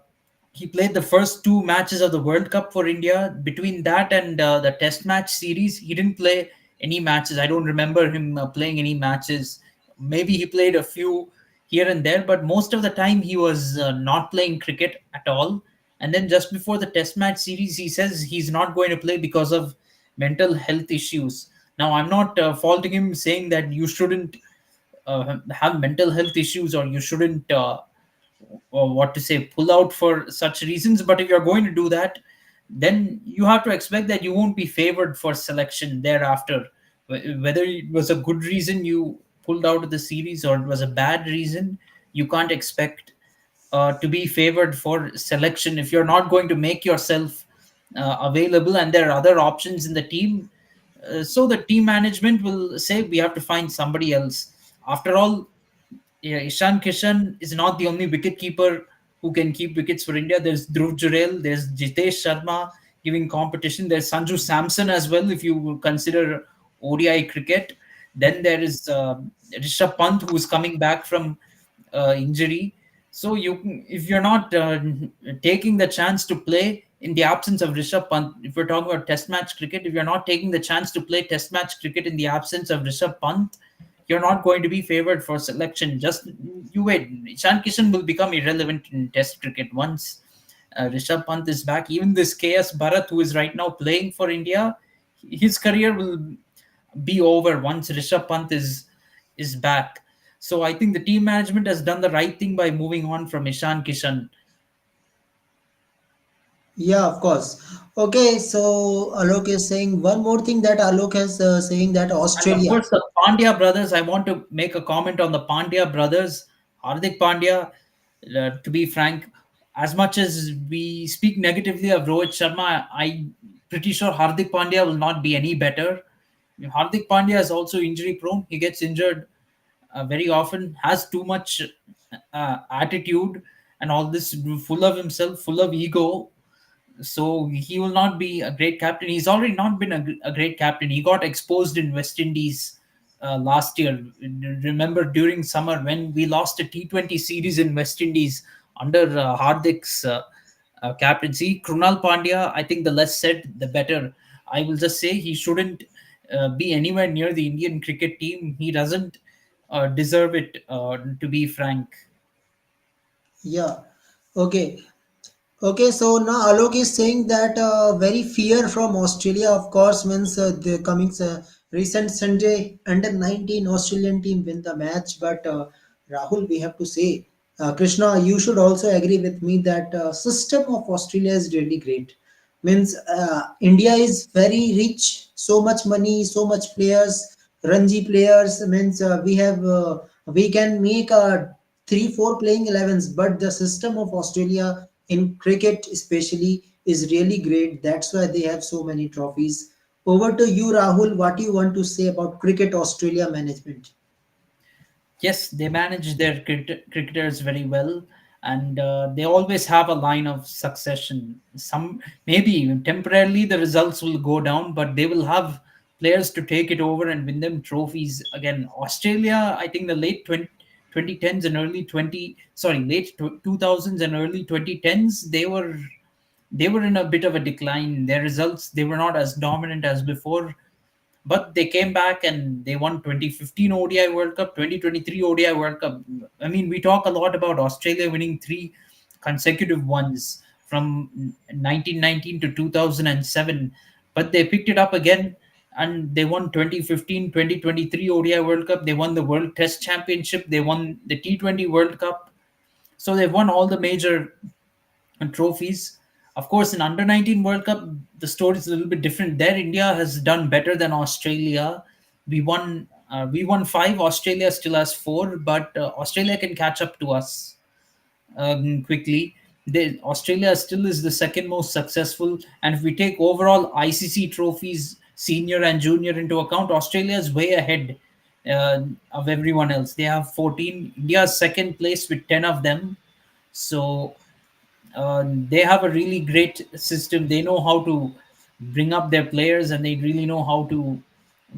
he played the first two matches of the World Cup for India. Between that and the Test match series, he didn't play any matches. I don't remember him playing any matches. Maybe he played a few here and there, but most of the time he was not playing cricket at all. And then just before the Test match series, he says he's not going to play because of mental health issues. Now, I'm not faulting him saying that you shouldn't have mental health issues or you shouldn't or what to say pull out for such reasons, but if you're going to do that, then you have to expect that you won't be favored for selection thereafter. Whether it was a good reason you pulled out of the series or it was a bad reason, you can't expect to be favored for selection if you're not going to make yourself available and there are other options in the team. So the team management will say we have to find somebody else. After all, yeah, Ishan Kishan is not the only wicket keeper who can keep wickets for India. There's Dhruv Jurel, there's Jitesh Sharma giving competition. There's Sanju Samson as well, if you consider ODI cricket. Then there is Rishabh Pant, who is coming back from injury. So if you're not taking the chance to play in the absence of Rishabh Pant, if we're talking about Test match cricket, if you're not taking the chance to play Test match cricket in the absence of Rishabh Pant, you're not going to be favored for selection. Just you wait. Ishan Kishan will become irrelevant in Test cricket once Rishabh Pant is back. Even this KS Bharat, who is right now playing for India, his career will be over once Rishabh Pant is back. So I think the team management has done the right thing by moving on from Ishan Kishan. Yeah, of course. Okay, so Alok is saying one more thing that Alok is saying that And of Australia. course, the Pandya brothers, I want to make a comment on the Pandya brothers. Hardik Pandya, to be frank, as much as we speak negatively of Rohit Sharma, I'm pretty sure Hardik Pandya will not be any better. Hardik Pandya is also injury prone. He gets injured very often, has too much attitude and all this, full of himself, full of ego. So he will not be a great captain. He's already not been a great captain. He got exposed in West Indies last year. Remember during summer when we lost a T20 series in West Indies under Hardik's captaincy. Krunal Pandya, I think the less said, the better. I will just say he shouldn't be anywhere near the Indian cricket team. He doesn't deserve it, to be frank. Yeah. Okay. Okay, so now Alok is saying that very fear from Australia, of course, means the coming recent Sunday under 19 Australian team win the match. But Rahul, we have to say, Krishna, you should also agree with me that system of Australia is really great. Means India is very rich, so much money, so much players, Ranji players. Means we can make 3 4 playing 11s, but the system of Australia in cricket especially is really great. That's why they have so many trophies. Over to you, Rahul. What do you want to say about cricket Australia management? Yes, they manage their cricketers very well, and they always have a line of succession. Some maybe temporarily the results will go down, but they will have players to take it over and win them trophies again. Australia, I think the late 2010s and early 20 sorry late 2000s and early 2010s, they were in a bit of a decline. Their results, they were not as dominant as before, but they came back and they won 2015 ODI World Cup, 2023 ODI World Cup. I mean, we talk a lot about Australia winning three consecutive ones from 1919 to 2007, but they picked it up again and they won 2015, 2023 ODI World Cup. They won the World Test Championship. They won the T20 World Cup. So they've won all the major and trophies. Of course, in under 19 World Cup, the story is a little bit different. There, India has done better than Australia. We won five. Australia still has four, but Australia can catch up to us quickly. Australia still is the second most successful, and if we take overall ICC trophies, senior and junior into account, Australia is way ahead uh, of everyone else. They have 14. India is second place with 10 of them. So they have a really great system. They know how to bring up their players and they really know how to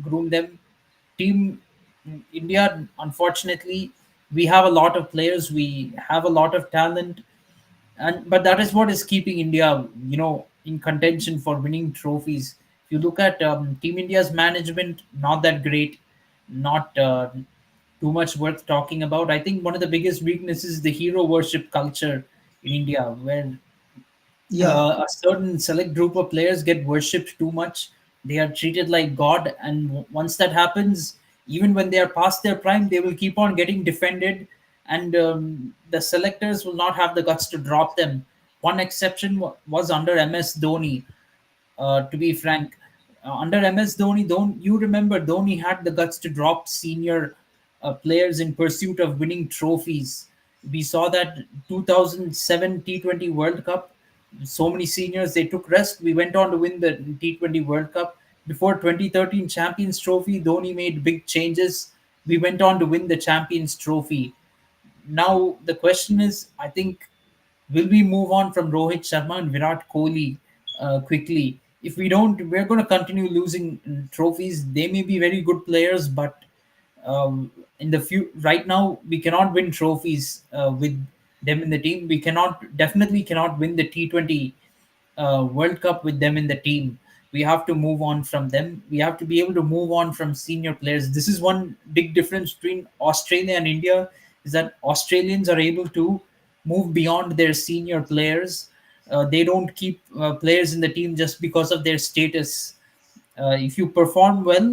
groom them. Team India, unfortunately, we have a lot of players, we have a lot of talent, and but that is what is keeping India, in contention for winning trophies. If you look at Team India's management, not that great, not too much worth talking about. I think one of the biggest weaknesses is the hero worship culture in India, where Yeah, a certain select group of players get worshipped too much. They are treated like God, and once that happens, even when they are past their prime, they will keep on getting defended, and the selectors will not have the guts to drop them. One exception was under MS Dhoni, to be frank. Under MS Dhoni, don't you remember Dhoni had the guts to drop senior players in pursuit of winning trophies. We saw that 2007 T20 World Cup. So many seniors, they took rest. We went on to win the T20 World Cup. Before 2013 Champions Trophy, Dhoni made big changes. We went on to win the Champions Trophy. Now the question is, I think, will we move on from Rohit Sharma and Virat Kohli quickly? If we don't, we're going to continue losing trophies. They may be very good players, but in the few right now we cannot win trophies with them in the team. We cannot, definitely cannot win the T20 World Cup with them in the team. We have to move on from them. We have to be able to move on from senior players. This is one big difference between Australia and India, is that Australians are able to move beyond their senior players. They don't keep players in the team just because of their status. If you perform well,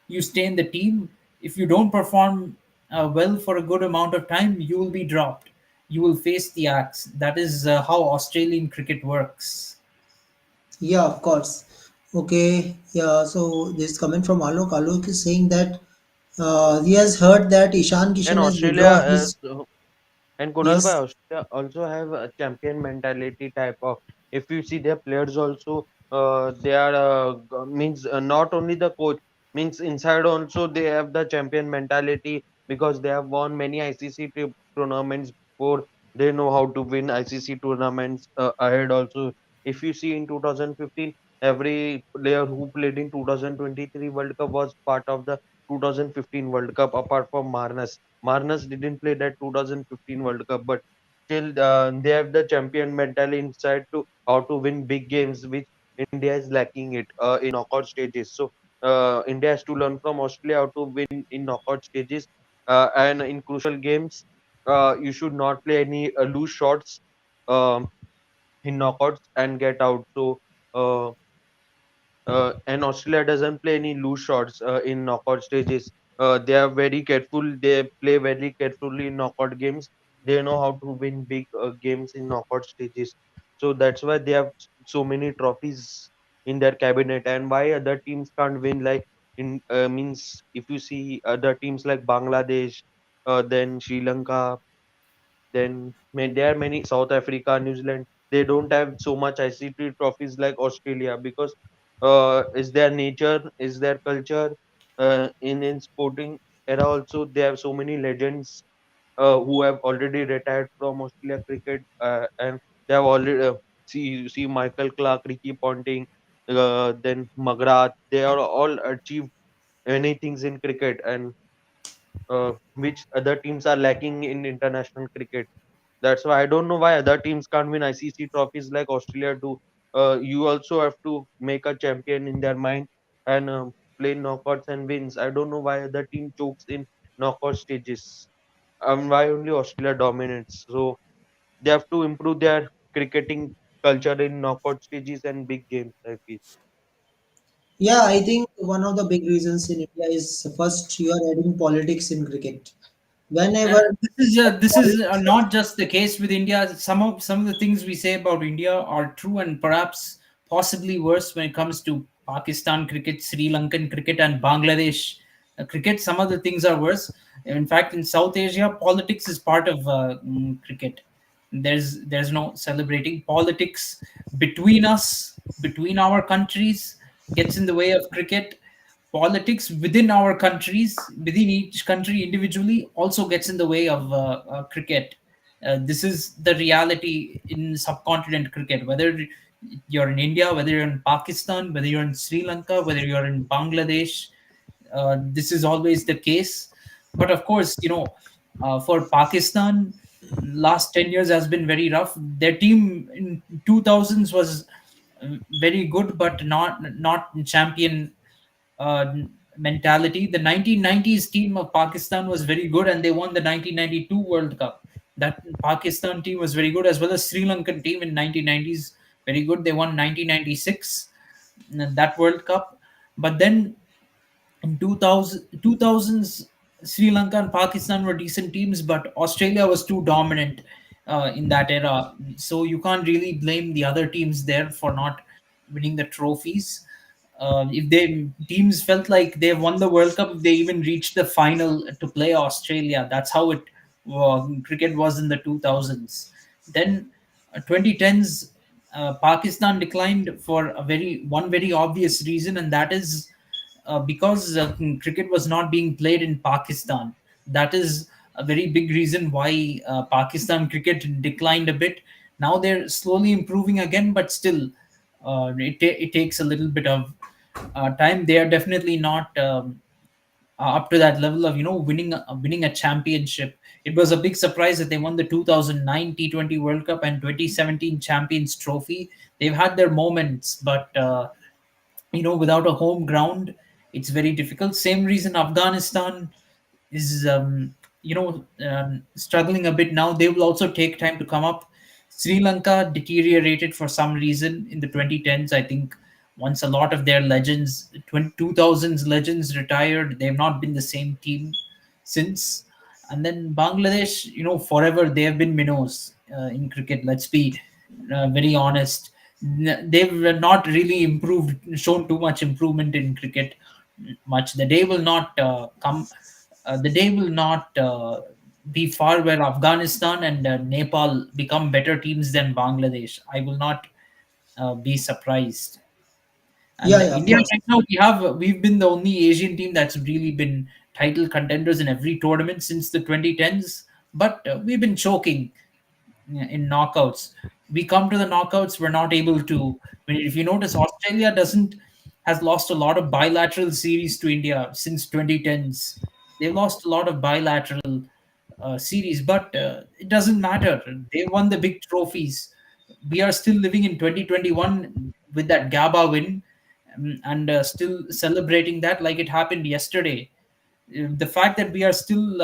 you stay in the team. If you don't perform well for a good amount of time, you will be dropped. You will face the axe. That is how Australian cricket works. Yeah, of course. Okay, yeah. So this is coming from Alok. Alok is saying that he has heard that Ishan And Kishan has withdrawn Australia his. and Kunal Yes. by Australia also have a champion mentality type of. If you see their players also, they are means not only the coach means inside also they have the champion mentality because they have won many ICC tournaments before. They know how to win ICC tournaments ahead also. If you see in 2015, every player who played in 2023 World Cup was part of the 2015 World Cup apart from Marnus. Marnus didn't play that 2015 World Cup, but still they have the champion mentality inside to how to win big games, which India is lacking it in knockout stages. So India has to learn from Australia how to win in knockout stages and in crucial games. You should not play any loose shots um, in knockouts and get out. So uh, and Australia doesn't play any loose shots in knockout stages. They are very careful. They play very carefully in knockout games. They know how to win big games in knockout stages. So that's why they have so many trophies in their cabinet. And why other teams can't win? Like in means if you see other teams like Bangladesh, then Sri Lanka, then there are many South Africa, New Zealand. They don't have so much ICT trophies like Australia because is their nature, is their culture. In sporting era also they have so many legends who have already retired from Australia cricket and they have already see Michael Clark, Ricky Ponting, then McGrath. They are all achieved many things in cricket and which other teams are lacking in international cricket. That's why I don't know why other teams can't win ICC trophies like Australia do. You also have to make a champion in their mind and play knockouts and wins. I don't know why other team chokes in knockout stages. Why only Australia dominates. So they have to improve their cricketing culture in knockout stages and big games. I feel. Yeah, I think one of the big reasons in India is first you are adding politics in cricket. Whenever This is politics, not just the case with India. Some of the things we say about India are true and perhaps possibly worse when it comes to Pakistan cricket, Sri Lankan cricket, and Bangladesh cricket. Some of the things are worse. In fact, in South Asia, politics is part of cricket. There's no celebrating politics between us, between our countries, gets in the way of cricket. Politics within our countries, within each country individually, also gets in the way of cricket. This is the reality in subcontinent cricket. Whether you're in India, whether you're in Pakistan, whether you're in Sri Lanka, whether you're in Bangladesh, this is always the case. But of course, for Pakistan, last 10 years has been very rough. Their team in 2000s was very good, but not champion uh, mentality. The 1990s team of Pakistan was very good, and they won the 1992 World Cup. That Pakistan team was very good, as well as Sri Lankan team in 1990s, very good. They won 1996 that World Cup. But then in 2000s, Sri Lanka and Pakistan were decent teams, but Australia was too dominant in that era. So you can't really blame the other teams there for not winning the trophies. If they teams felt like they won the World Cup, if they even reached the final to play Australia. That's how it cricket was in the 2000s. Then 2010s, Pakistan declined for a very obvious reason, and that is because cricket was not being played in Pakistan. That is a very big reason why Pakistan cricket declined a bit. Now they're slowly improving again, but still, it takes a little bit of time. They are definitely not up to that level of winning a championship. It was a big surprise that they won the 2009 T20 World Cup and 2017 Champions Trophy. They've had their moments, but without a home ground, it's very difficult. Same reason Afghanistan is struggling a bit now. They will also take time to come up. Sri Lanka deteriorated for some reason in the 2010s. I think once a lot of their legends, 2000s legends retired, they've not been the same team since. And then Bangladesh, forever they have been minnows in cricket. Let's be very honest. They've not really improved, shown too much improvement in cricket. Much the day will not come. The day will not be far where Afghanistan and Nepal become better teams than Bangladesh. I will not be surprised. And Yeah, yeah, of India course. right now, we've been the only Asian team that's really been title contenders in every tournament since the 2010s. But we've been choking in knockouts. We come to the knockouts, we're not able to. I mean, if you notice, Australia doesn't has lost a lot of bilateral series to India since 2010s. They've lost a lot of bilateral series, but it doesn't matter. They won the big trophies. We are still living in 2021 with that GABA win, and still celebrating that like it happened yesterday. The fact that we are still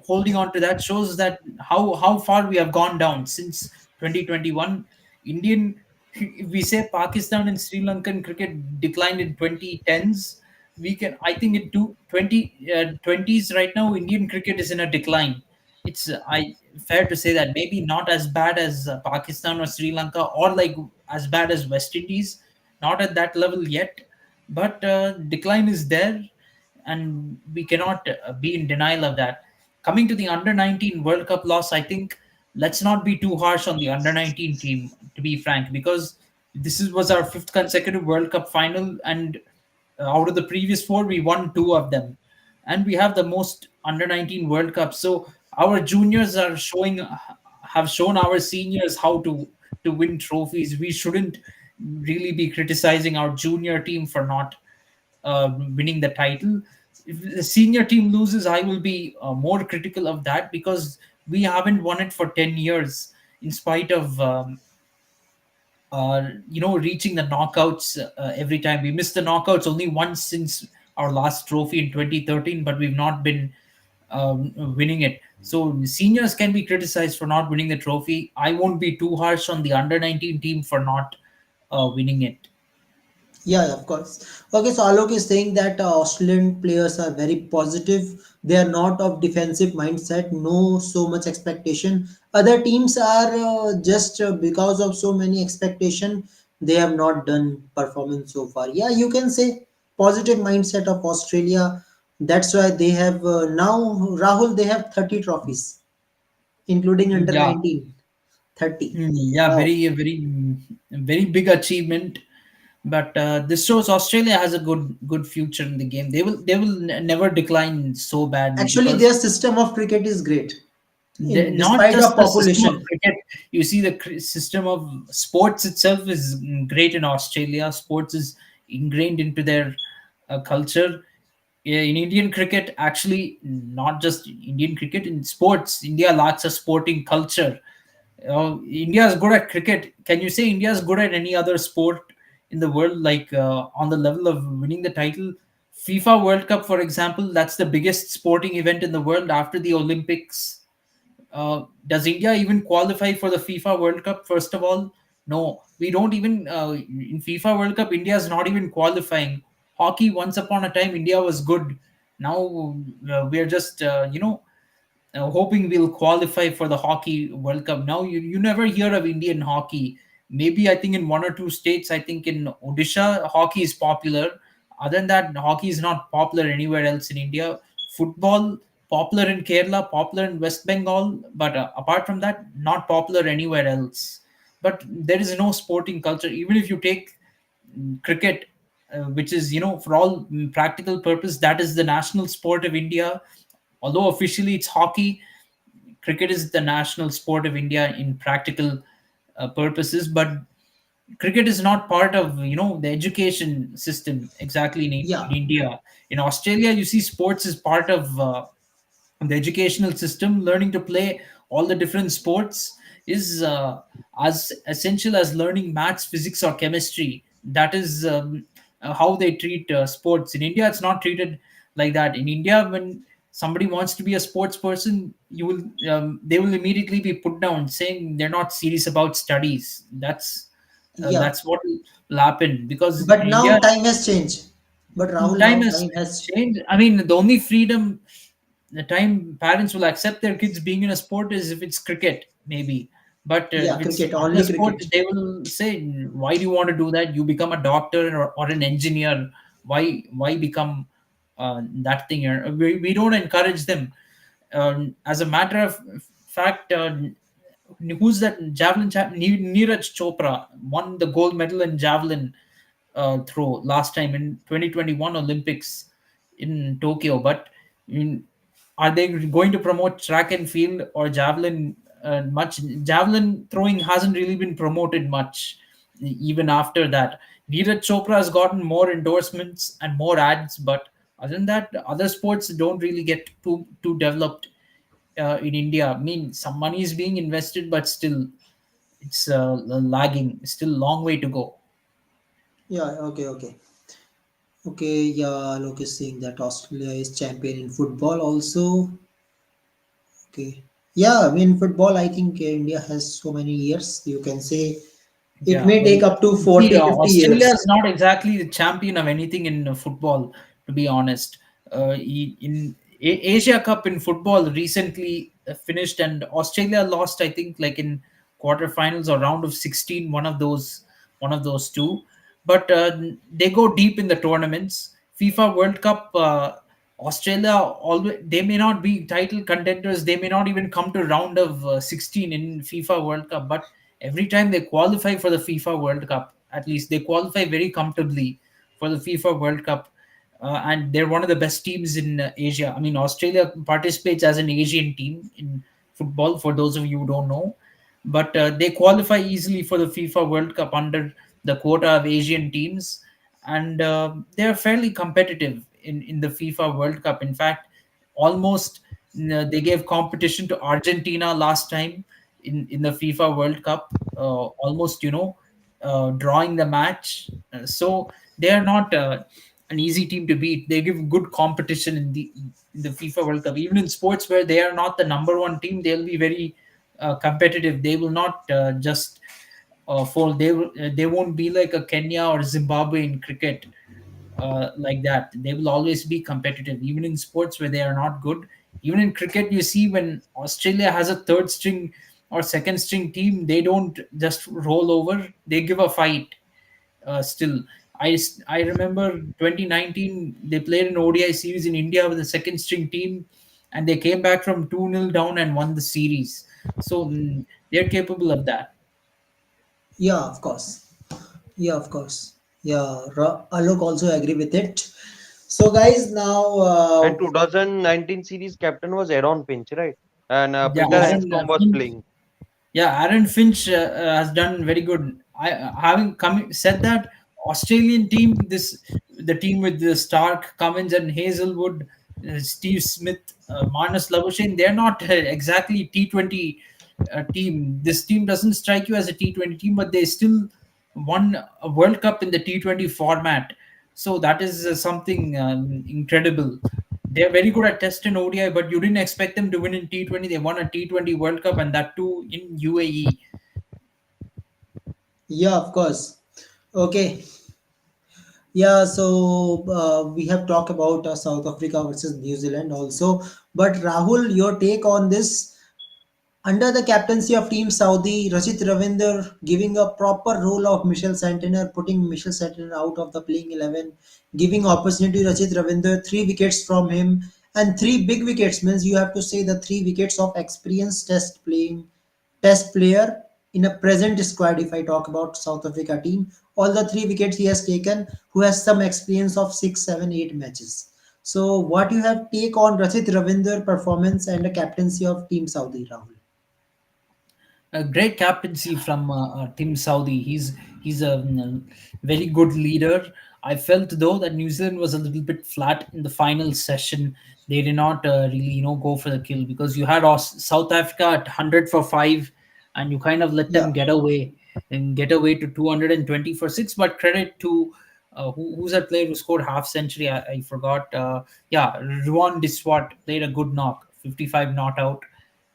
holding on to that shows that how far we have gone down since 2021. Indian, if we say Pakistan and Sri Lankan cricket declined in 2010s, we can, I think, in 2020s right now Indian cricket is in a decline. It's I fair to say that maybe not as bad as Pakistan or Sri Lanka, or like as bad as West Indies, not at that level yet, but decline is there, and we cannot be in denial of that. Coming to the under 19 World Cup loss, I think let's not be too harsh on the under 19 team, to be frank, because was our fifth consecutive World Cup final, and out of the previous four, we won two of them, and we have the most under 19 World Cups. So our juniors have shown our seniors how to win trophies. We shouldn't really be criticizing our junior team for not winning the title. If the senior team loses, I will be more critical of that, because we haven't won it for 10 years, in spite of reaching the knockouts every time. We missed the knockouts only once since our last trophy in 2013, but we've not been winning it. So seniors can be criticized for not winning the trophy. I won't be too harsh on the under 19 team for not winning it. Yeah, yeah, of course. Okay, so Alok is saying that Australian players are very positive. They are not of defensive mindset, no so much expectation. Other teams are just because of so many expectation, they have not done performance so far. Yeah, you can say positive mindset of Australia. That's why they have now, Rahul, they have 30 trophies, including under Yeah. 19. 30. Yeah, Wow. very big achievement. But this shows Australia has a good future in the game. They will never decline so badly, Actually, because their system of cricket is great, in not despite just of the system of population. cricket. You see, the system of sports itself is great in Australia. Sports is ingrained into their culture. Yeah, in Indian cricket, actually, not just Indian cricket, in sports, India lacks a sporting culture. India is good at cricket. Can you say India is good at any other sport in the world, like on the level of winning the title? FIFA World Cup, for example, that's the biggest sporting event in the world after the Olympics. Does India even qualify for the FIFA World Cup? First of all, no, we don't even. In FIFA World Cup, India is not even qualifying. Hockey, once upon a time, India was good. Now we're just, hoping we'll qualify for the hockey World Cup. Now you never hear of Indian hockey. Maybe I think in one or two states, I think in Odisha, hockey is popular. Other than that, hockey is not popular anywhere else in India. Football, popular in Kerala, popular in West Bengal, but apart from that, not popular anywhere else. But there is no sporting culture. Even if you take cricket, which is, for all practical purpose, that is the national sport of India. Although officially it's hockey, cricket is the national sport of India in practical purposes. But cricket is not part of the education system exactly in Yeah, India. In Australia, you see sports is part of the educational system. Learning to play all the different sports is as essential as learning maths, physics, or chemistry. That is how they treat sports. In India, it's not treated like that. In India, when somebody wants to be a sports person, you will they will immediately be put down, saying they're not serious about studies. Yeah, That's what will happen, because in but India, now time has changed. But Rahul, time now has time has. changed. I mean, the only freedom, the time parents will accept their kids being in a sport is if it's cricket, maybe. But Yeah, if it's cricket, other only sports, cricket. they will say, "Why do you want to do that? You become a doctor or an engineer. Why become that thing?" We don't encourage them. As a matter of fact, who's that javelin Neeraj Chopra won the gold medal in javelin throw last time in 2021 Olympics in Tokyo. But in, are they going to promote track and field or javelin much? Javelin throwing hasn't really been promoted much even after that. Neeraj Chopra has gotten more endorsements and more ads, but other than that, other sports don't really get too developed in India. I mean, some money is being invested, but still, it's lagging. Still, a long way to go. Yeah, okay, okay. Okay, yeah, Look is saying that Australia is champion in football also. Okay. Yeah, I mean football I think India has so many years. You can say it Yeah, may well, take up to you see, 40, 50 Australia years. is not exactly the champion of anything in football, to be honest. In Asia Cup in football recently finished, and Australia lost, I think, like in quarterfinals or round of 16, one of those two. But they go deep in the tournaments. FIFA World Cup, Australia always, they may not be title contenders. They may not even come to round of 16 in FIFA World Cup, but every time they qualify for the FIFA World Cup, at least they qualify very comfortably for the FIFA World Cup. And they're one of the best teams in Asia. I mean, Australia participates as an Asian team in football, for those of you who don't know. But they qualify easily for the FIFA World Cup under the quota of Asian teams. And they're fairly competitive in the FIFA World Cup. In fact, almost they gave competition to Argentina last time in the FIFA World Cup, almost drawing the match. So they are not an easy team to beat. They give good competition in the FIFA World Cup. Even in sports where they are not the number one team, they'll be very competitive. They will not just fall. They won't be like a Kenya or Zimbabwe in cricket, like that. They will always be competitive, even in sports where they are not good. Even in cricket, you see when Australia has a third string or second string team, they don't just roll over. They give a fight. Still, I remember 2019 they played an ODI series in India with a second string team, and they came back from 2-0 down and won the series. So they're capable of that. Yeah, of course. Yeah, of course. Yeah, Alok also agree with it. So guys, now And 2019 series captain was Aaron Finch, right? And Yeah, Peter yes, Aaron Hanscom was Finch. playing. Yeah, Aaron Finch has done very good. I having come said that, Australian team, this the team with the Stark, Cummins, and Hazelwood, Steve Smith, Marnus Labuschagne, they're not exactly T20 team. This team doesn't strike you as a T20 team, but they still won a World Cup in the T20 format. So that is something incredible. They're very good at Test and ODI, but you didn't expect them to win in T20. They won a T20 World Cup, and that too in UAE. yeah, of course. Okay, yeah, so we have talked about South Africa versus New Zealand also. But Rahul, your take on this? Under the captaincy of Team Saudi, Rachit Ravinder giving a proper role of Michel Santner, putting Michel Santner out of the playing 11, giving opportunity to Rachit Ravinder, 3 wickets from him, and 3 big wickets means you have to say the 3 wickets of experienced test player in a present squad. If I talk about South Africa team, all the 3 wickets he has taken, who has some experience of 6, 7, 8 matches. So, what you have take on Rachit Ravinder performance and the captaincy of Team Saudi, Rahul? A great captaincy from Tim Saudi. He's a very good leader. I felt though that New Zealand was a little bit flat in the final session. They did not really go for the kill, because you had South Africa at 100 for 5, and you kind of let Yeah, them get away. and get away to 220 for six. But credit to who's that player who scored half century? I forgot. Yeah, Ruan Diswat played a good knock, 55 not out,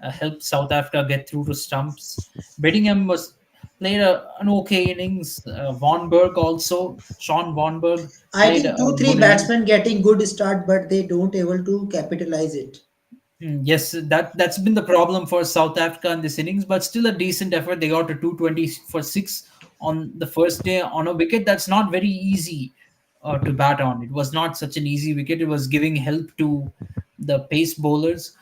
helped South Africa get through to stumps. Bedingham was played an okay innings. Von Berg also, Sean Von Berg I played think a two, three good innings. batsmen getting good start, but they don't able to capitalize it. Yes, that's been the problem for South Africa in this innings, but still a decent effort. They got to 220 for six on the first day on a wicket that's not very easy to bat on. It was not such an easy wicket. It was giving help to the pace bowlers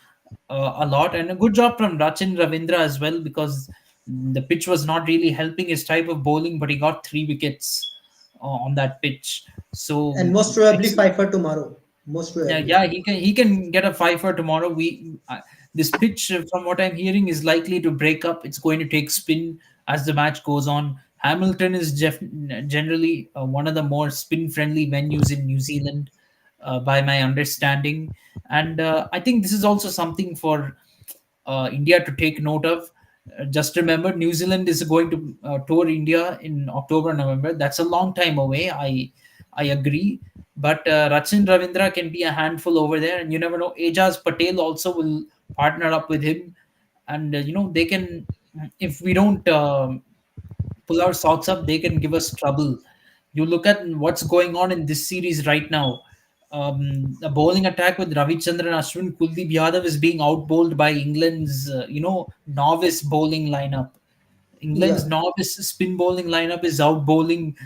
a lot, and a good job from Rachin Ravindra as well, because the pitch was not really helping his type of bowling, but he got 3 wickets on that pitch. So And most probably excellent. five for tomorrow. Most Yeah, probably. yeah, he can get a five for tomorrow. This pitch, from what I'm hearing, is likely to break up. It's going to take spin as the match goes on. Hamilton is generally one of the more spin-friendly venues in New Zealand, by my understanding, and I think this is also something for India to take note of. Just remember, New Zealand is going to tour India in October, November. That's a long time away. I agree, but Rachin Ravindra can be a handful over there, and you never know. Ajaz Patel also will partner up with him, and they can. If we don't pull our socks up, they can give us trouble. You look at what's going on in this series right now. The bowling attack with Ravichandran Ashwin, Kuldeep Yadav is being outbowled by England's novice bowling lineup. England's Yeah. novice spin bowling lineup is out bowling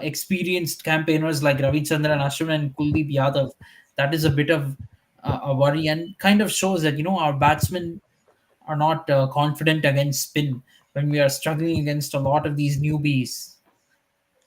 experienced campaigners like Ravichandran Ashwin and Kuldeep Yadav. That is a bit of a worry, and kind of shows that our batsmen are not confident against spin when we are struggling against a lot of these newbies.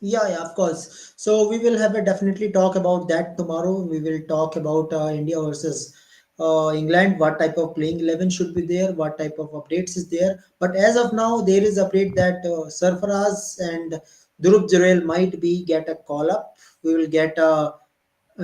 Yeah, yeah, of course. So we will have a definitely talk about that tomorrow. We will talk about India versus England. What type of playing 11 should be there? What type of updates is there? But as of now, there is update that Sarfaraz and Dhruv Jurel might be get a call up. We will get a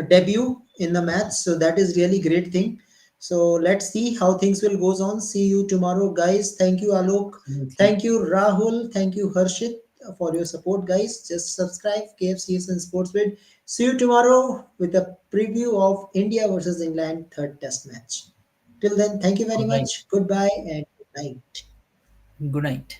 debut in the match, so that is really great thing. So let's see how things will goes on. See you tomorrow, guys. Thank you, Alok. Absolutely. Thank you, Rahul. Thank you, Harshit, for your support, guys. Just subscribe KFCS and Sportsbet. See you tomorrow with a preview of India versus England third test match. Till then, thank you very All right. much. Goodbye and good night. Good night.